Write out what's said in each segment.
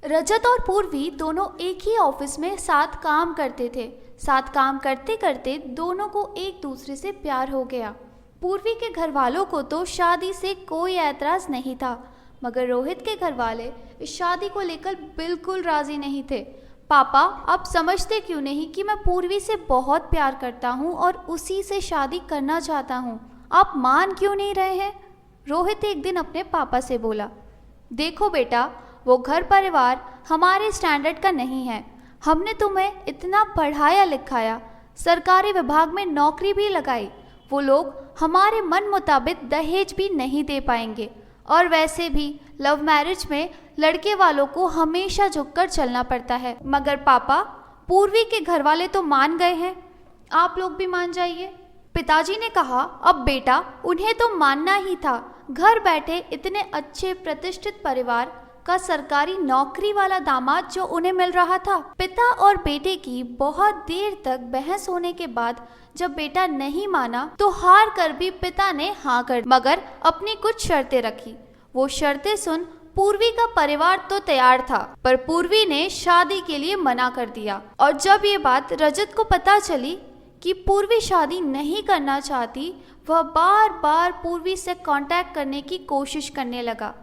रजत और पूर्वी दोनों एक ही ऑफिस में साथ काम करते थे। साथ काम करते करते दोनों को एक दूसरे से प्यार हो गया। पूर्वी के घर वालों को तो शादी से कोई ऐतराज़ नहीं था, मगर रोहित के घर वाले इस शादी को लेकर बिल्कुल राज़ी नहीं थे। पापा, आप समझते क्यों नहीं कि मैं पूर्वी से बहुत प्यार करता हूँ और उसी से शादी करना चाहता हूँ। आप मान क्यों नहीं रहे हैं? रोहित एक दिन अपने पापा से बोला। देखो बेटा, वो घर परिवार हमारे स्टैंडर्ड का नहीं है। हमने तुम्हें इतना पढ़ाया लिखाया, सरकारी विभाग में नौकरी भी लगाई। वो लोग हमारे मन मुताबिक दहेज भी नहीं दे पाएंगे, और वैसे भी लव मैरिज में लड़के वालों को हमेशा झुककर चलना पड़ता है। मगर पापा, पूर्वी के घर वाले तो मान गए हैं, आप लोग भी मान जाइए। पिताजी ने कहा, अब बेटा उन्हें तो मानना ही था। घर बैठे इतने अच्छे प्रतिष्ठित परिवार का सरकारी नौकरी वाला दामाद जो उन्हें मिल रहा था। पिता और बेटे की बहुत देर तक बहस होने के बाद जब बेटा नहीं माना तो हार कर भी पिता ने हाँ कर, मगर अपनी कुछ शर्तें रखी। वो शर्तें सुन पूर्वी का परिवार तो तैयार था, पर पूर्वी ने शादी के लिए मना कर दिया। और जब ये बात रजत को पता चली कि पूर्वी शादी नहीं करना चाहती, वह बार बार पूर्वी से कांटेक्ट करने की कोशिश करने लगा,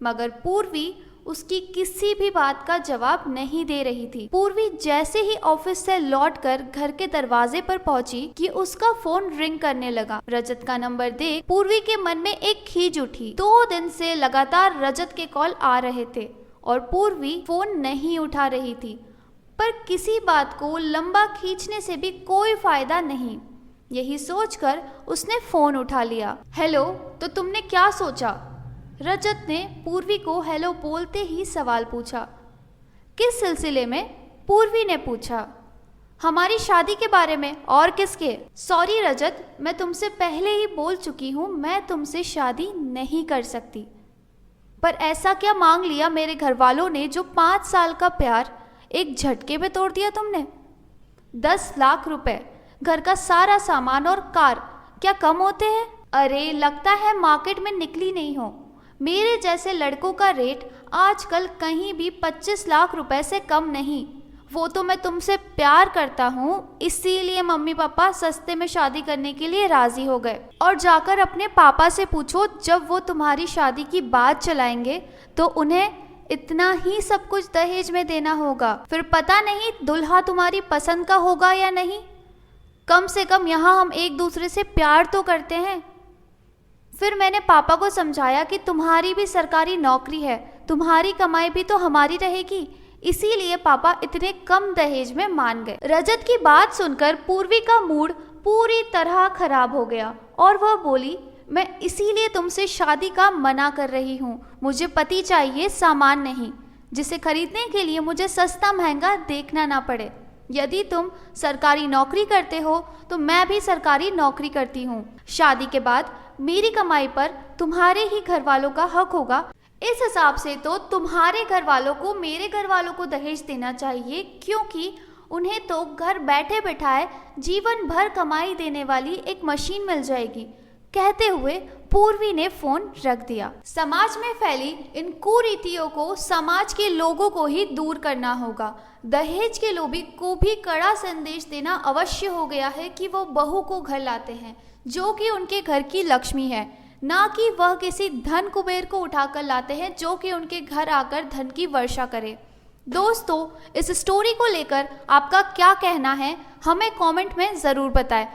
मगर पूर्वी उसकी किसी भी बात का जवाब नहीं दे रही थी। पूर्वी जैसे ही ऑफिस से लौटकर घर के दरवाजे पर पहुंची कि उसका फोन रिंग करने लगा। रजत का नंबर देख पूर्वी के मन में एक खींच उठी। 2 दिन से लगातार रजत के कॉल आ रहे थे और पूर्वी फोन नहीं उठा रही थी, पर किसी बात को लंबा खींचने से भी कोई फायदा नहीं। यही सोचकर उसने फोन उठा लिया। हेलो, तो तुमने क्या सोचा? रजत ने पूर्वी को हेलो बोलते ही सवाल पूछा। किस सिलसिले में? पूर्वी ने पूछा। हमारी शादी के बारे में। और किसके? सॉरी रजत, मैं तुमसे पहले ही बोल चुकी हूँ, मैं तुमसे शादी नहीं कर सकती। पर ऐसा क्या मांग लिया मेरे घर वालों ने जो 5 साल का प्यार एक झटके में तोड़ दिया तुमने? 10 लाख रुपए, घर का सारा सामान और कार, क्या कम होते हैं? अरे लगता है मार्केट में निकली नहीं हो। मेरे जैसे लड़कों का रेट आजकल कहीं भी 25 लाख रुपए से कम नहीं। वो तो मैं तुमसे प्यार करता हूँ, इसीलिए मम्मी पापा सस्ते में शादी करने के लिए राजी हो गए। और जाकर अपने पापा से पूछो, जब वो तुम्हारी शादी की बात चलाएंगे तो उन्हें इतना ही सब कुछ दहेज में देना होगा। फिर पता नहीं दुल्हा तुम्हारी पसंद का होगा या नहीं। कम से कम यहाँ हम एक दूसरे से प्यार तो करते हैं। फिर मैंने पापा को समझाया कि तुम्हारी भी सरकारी नौकरी है, तुम्हारी कमाई भी तो हमारी रहेगी, इसीलिए पापा इतने कम दहेज में मान गए। रजत की बात सुनकर पूर्वी का मूड पूरी तरह खराब हो गया और वह बोली, मैं इसीलिए तुमसे शादी का मना कर रही हूँ। मुझे पति चाहिए, सामान नहीं, जिसे खरीदने के लिए मुझे सस्ता महंगा देखना ना पड़े। यदि तुम सरकारी नौकरी करते हो तो मैं भी सरकारी नौकरी करती हूँ। शादी के बाद मेरी कमाई पर तुम्हारे ही घर वालों का हक होगा। इस हिसाब से तो तुम्हारे घर वालों को मेरे घर वालों को दहेज देना चाहिए, क्योंकि उन्हें तो घर बैठे बैठाए जीवन भर कमाई देने वाली एक मशीन मिल जाएगी। कहते हुए पूर्वी ने फोन रख दिया। समाज में फैली इन कुरीतियों को समाज के लोगों को ही दूर करना होगा। दहेज के लोभी को भी कड़ा संदेश देना अवश्य हो गया है कि वो बहू को घर लाते हैं जो कि उनके घर की लक्ष्मी है, ना कि वह किसी धन कुबेर को उठाकर लाते हैं जो कि उनके घर आकर धन की वर्षा करे। दोस्तों, इस स्टोरी को लेकर आपका क्या कहना है हमें कमेंट में ज़रूर बताएं।